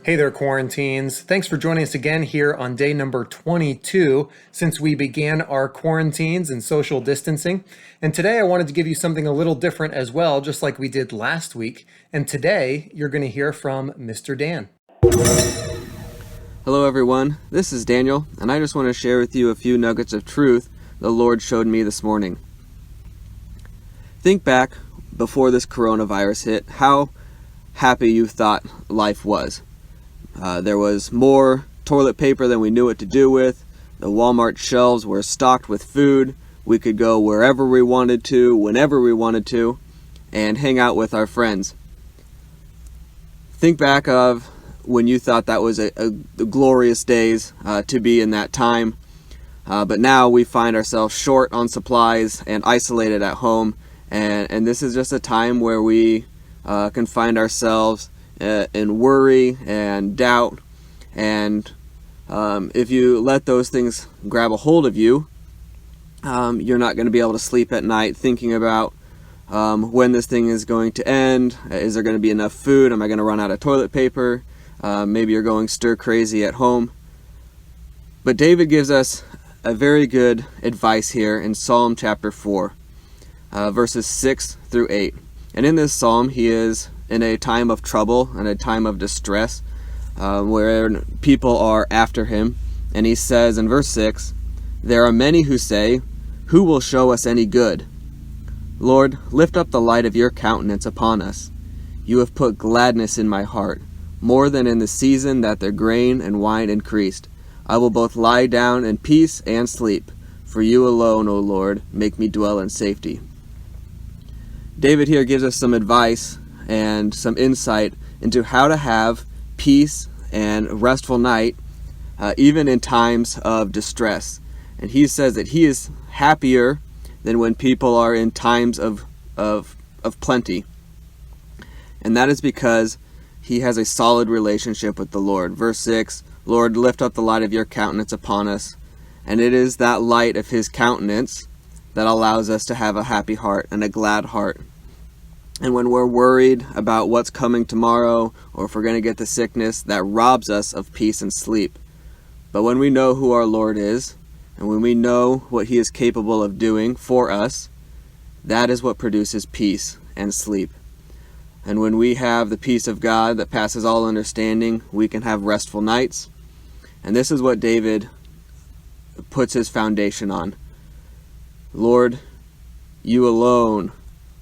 Hey there, QuaranTeens. Thanks for joining us again here on day number 22 since we began our quarantines and social distancing. And today I wanted to give you something a little different as well, just like we did last week. And today you're going to hear from Mr. Dan. Hello everyone, this is Daniel, and I just want to share with you a few nuggets of truth the Lord showed me this morning. Think back before this coronavirus hit, how happy you thought life was. There was more toilet paper than we knew what to do with. The Walmart shelves were stocked with food. We could go wherever we wanted to, whenever we wanted to, and hang out with our friends. Think back of when you thought that was the glorious days to be in that time. But now we find ourselves short on supplies and isolated at home. And this is just a time where we can find ourselves in worry and doubt. And if you let those things grab a hold of you, you're not going to be able to sleep at night thinking about when this thing is going to end. Is there going to be enough food? Am I going to run out of toilet paper? Maybe you're going stir crazy at home. But David gives us a very good advice here in Psalm chapter 4, verses 6 through 8. And in this psalm, he is in a time of trouble and a time of distress, where people are after him. And he says in verse 6, "There are many who say, 'Who will show us any good?' Lord, lift up the light of your countenance upon us. You have put gladness in my heart, more than in the season that their grain and wine increased. I will both lie down in peace and sleep, for you alone, O Lord, make me dwell in safety." David here gives us some advice and some insight into how to have peace and restful night, even in times of distress. And he says that he is happier than when people are in times of plenty. And that is because he has a solid relationship with the Lord. Verse 6, "Lord, lift up the light of your countenance upon us." And it is that light of his countenance that allows us to have a happy heart and a glad heart. And when we're worried about what's coming tomorrow, or if we're going to get the sickness, that robs us of peace and sleep. But when we know who our Lord is, and when we know what he is capable of doing for us, that is what produces peace and sleep. And when we have the peace of God that passes all understanding, we can have restful nights. And this is what David puts his foundation on. Lord, you alone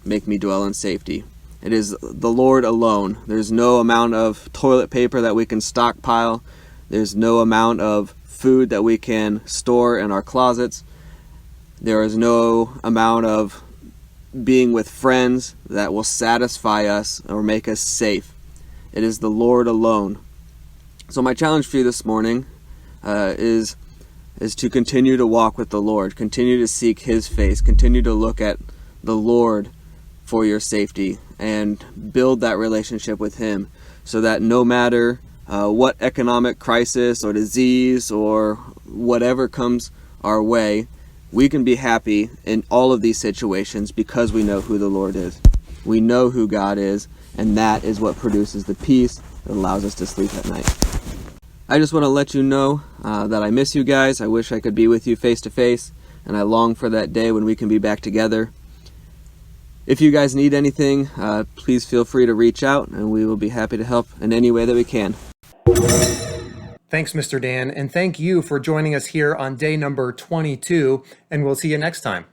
make me dwell in safety. It is the Lord alone. There's no amount of toilet paper that we can stockpile. There's no amount of food that we can store in our closets. There is no amount of being with friends that will satisfy us or make us safe. It is the Lord alone. So my challenge for you this morning is to continue to walk with the Lord, continue to seek his face, continue to look at the Lord for your safety, and build that relationship with him, so that no matter what economic crisis or disease or whatever comes our way, we can be happy in all of these situations because we know who the Lord is. We know who God is, and that is what produces the peace that allows us to sleep at night. I just want to let you know that I miss you guys. I wish I could be with you face to face, and I long for that day when we can be back together. If you guys need anything, please feel free to reach out, and we will be happy to help in any way that we can. Thanks, Mr. Dan, and thank you for joining us here on day number 22, and we'll see you next time.